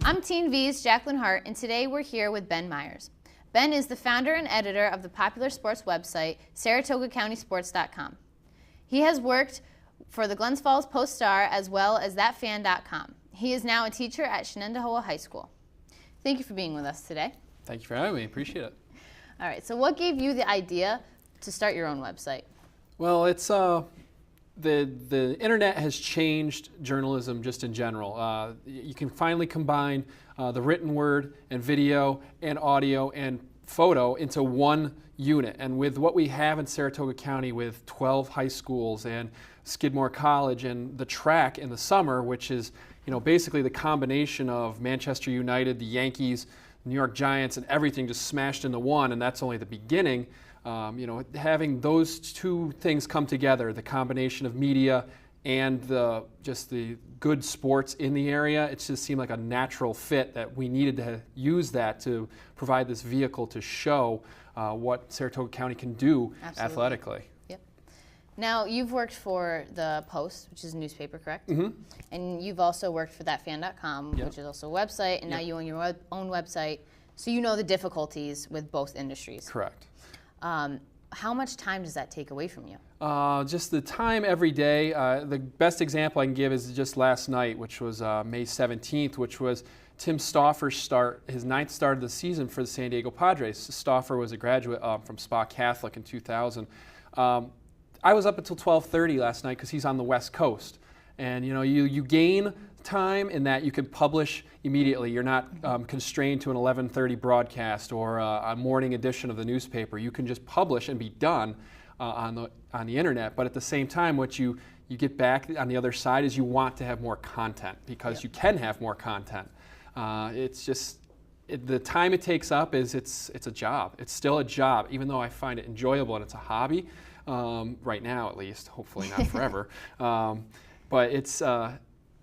I'm Teen V's Jacqueline Hart, and today we're here with Ben Meyers. Ben is the founder and editor of the popular sports website, SaratogaCountySports.com. He has worked for the Glens Falls Post-Star as well as ThatFan.com. He is now a teacher at Shenendehowa High School. Thank you for being with us today. Thank you for having me. Appreciate it. All right, so what gave you the idea to start your own website? Well, it's the internet has changed journalism just in general. You can finally combine the written word and video and audio and photo into one unit. And with what we have in Saratoga County with 12 high schools and Skidmore College and the track in the summer, which is basically the combination of Manchester United, the Yankees, New York Giants, and everything just smashed into one, and that's only the beginning. Having those two things come together, the combination of media and the good sports in the area, it just seemed like a natural fit that we needed to use that to provide this vehicle to show what Saratoga County can do athletically. Yep. Now, you've worked for the Post, which is a newspaper, correct? Mm-hmm. And you've also worked for ThatFan.com, Yep. which is also a website, and now you own your own website, so you know the difficulties with both industries. Correct. How much time does that take away from you? Just the time every day. The best example I can give is just last night, which was May 17th, which was Tim Stauffer's his 9th start of the season for the San Diego Padres. Stauffer was a graduate from Spa Catholic in 2000. I was up until 12:30 last night because he's on the West Coast. And you gain time in that you can publish immediately. You're not constrained to an 11:30 broadcast or a morning edition of the newspaper. You can just publish and be done on the internet. But at the same time, what you get back on the other side is you want to have more content because you can have more content. It's just the time it takes up is it's a job. It's still a job, even though I find it enjoyable and it's a hobby right now, at least. Hopefully not forever. But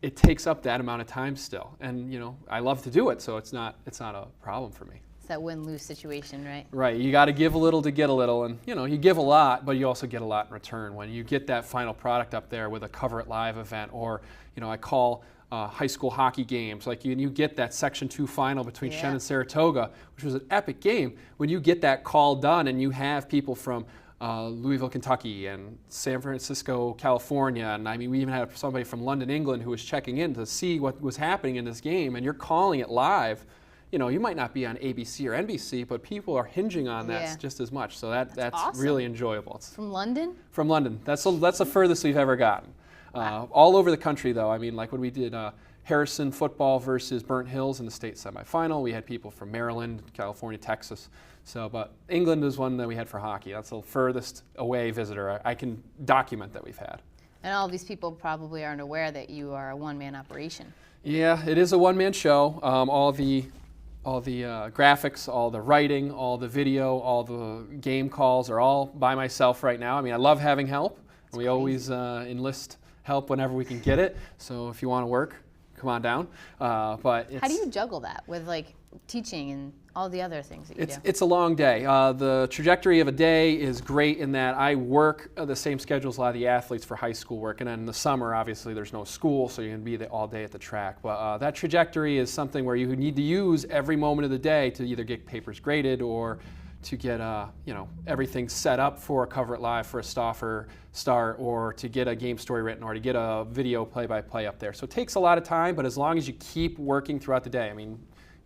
it takes up that amount of time still, and I love to do it, so it's not a problem for me. It's that win-lose situation, right? Right. You got to give a little to get a little, and you give a lot, but you also get a lot in return when you get that final product up there with a Cover It Live event, or I call high school hockey games. Like you get that Section 2 final between Shen and Saratoga, which was an epic game. When you get that call done, and you have people from Louisville, Kentucky, and San Francisco, California, and we even had somebody from London, England, who was checking in to see what was happening in this game, and you're calling it live. You might not be on ABC or NBC, but people are hinging on that just as much. So that's awesome. Really enjoyable. It's from London? From London. That's the furthest we've ever gotten. Wow. All over the country, though. Like when we did Harrison football versus Burnt Hills in the state semifinal, we had people from Maryland, California, Texas. But England is one that we had for hockey. That's the furthest away visitor I can document that we've had. And all of these people probably aren't aware that you are a one-man operation. Yeah, it is a one-man show. All the graphics, all the writing, all the video, all the game calls are all by myself right now. I love having help. We always enlist help whenever we can get it. So if you want to work, come on down. But how do you juggle that with teaching and all the other things that you do? It's a long day. The trajectory of a day is great in that I work the same schedule as a lot of the athletes for high school work, and then in the summer, obviously, there's no school, so you can be there all day at the track. But that trajectory is something where you need to use every moment of the day to either get papers graded or to get everything set up for a Cover It Live for a Stauffer start, or to get a game story written, or to get a video play-by-play up there. So it takes a lot of time, but as long as you keep working throughout the day,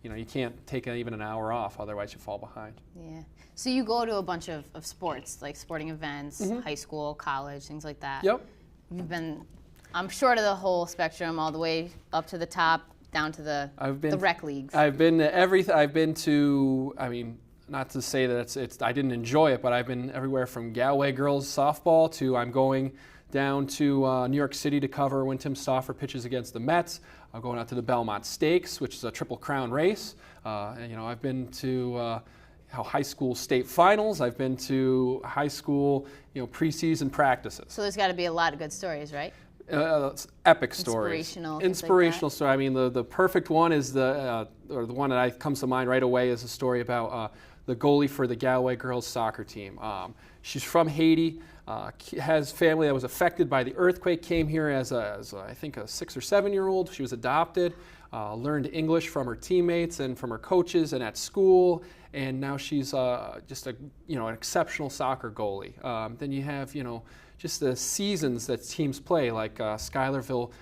you can't take even an hour off, otherwise you fall behind. Yeah. So you go to a bunch of sports, like sporting events, high school, college, things like that. Yep. You've been, I'm sure, to the whole spectrum, all the way up to the top, down to the rec leagues. I've been to everything. I've been to, not to say that I didn't enjoy it, but I've been everywhere from Galway girls softball to I'm going down to New York City to cover when Tim Stauffer pitches against the Mets. I'm going out to the Belmont Stakes, which is a Triple Crown race. I've been to high school state finals. I've been to high school preseason practices. So there's got to be a lot of good stories, right? Epic stories. Inspirational story. The perfect one is the one that comes to mind right away is a story about the goalie for the Galway girls soccer team. She's from Haiti. has family that was affected by the earthquake, came here as I think a 6 or 7-year-old. She was adopted, learned English from her teammates and from her coaches and at school, and now she's just an exceptional soccer goalie. Then you have just the seasons that teams play, like Schuylerville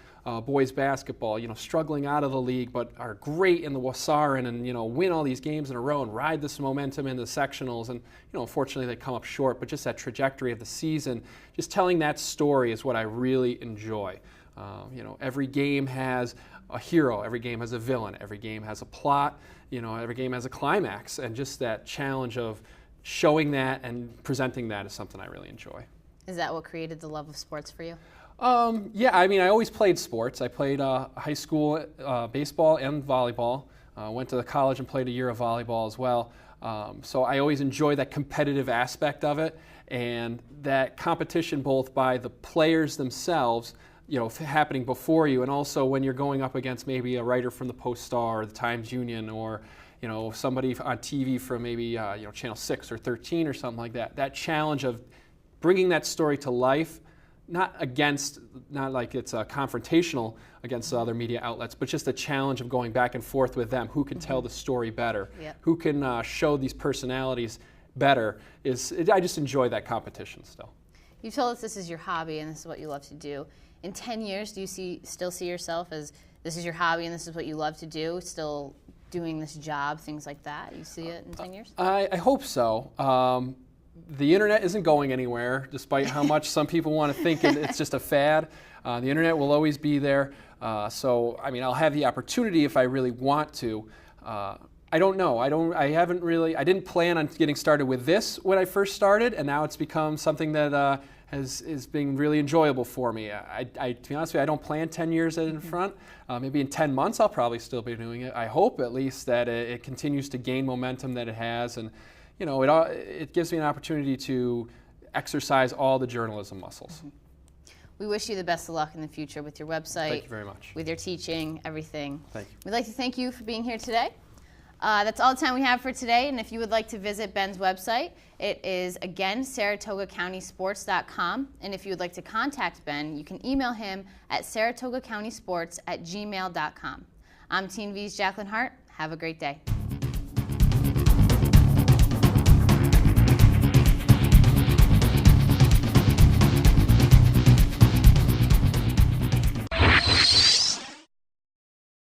boys basketball, struggling out of the league, but are great in the Wasaran and, win all these games in a row and ride this momentum in the sectionals. And, unfortunately they come up short, but just that trajectory of the season, just telling that story is what I really enjoy. Every game has a hero, every game has a villain, every game has a plot, every game has a climax, and just that challenge of showing that and presenting that is something I really enjoy. Is that what created the love of sports for you? Yeah, I always played sports. I played high school baseball and volleyball. Went to the college and played a year of volleyball as well. So I always enjoy that competitive aspect of it, and that competition both by the players themselves, happening before you, and also when you're going up against maybe a writer from the Post-Star or the Times-Union, or somebody on TV from maybe Channel 6 or 13 or something like that. That challenge of bringing that story to life, not like it's confrontational against other media outlets, but just a challenge of going back and forth with them. Who can tell the story better? Yep. Who can show these personalities better? I just enjoy that competition still. You told us this is your hobby and this is what you love to do. In 10 years, do you still see yourself as this is your hobby and this is what you love to do, still doing this job, things like that? You see it in 10 years? I hope so. The internet isn't going anywhere, despite how much some people want to think it's just a fad. The internet will always be there. So I'll have the opportunity if I really want to. I don't know. I didn't plan on getting started with this when I first started, and now it's become something that is being really enjoyable for me. To be honest with you, I don't plan 10 years in front. Maybe in 10 months I'll probably still be doing it. I hope at least that it continues to gain momentum that it has, and it gives me an opportunity to exercise all the journalism muscles. Mm-hmm. We wish you the best of luck in the future with your website. Thank you very much. With your teaching, everything. Thank you. We'd like to thank you for being here today. That's all the time we have for today, and if you would like to visit Ben's website, it is, again, SaratogaCountySports.com, and if you would like to contact Ben, you can email him at SaratogaCountySports@gmail.com. I'm Teen V's Jacqueline Hart. Have a great day.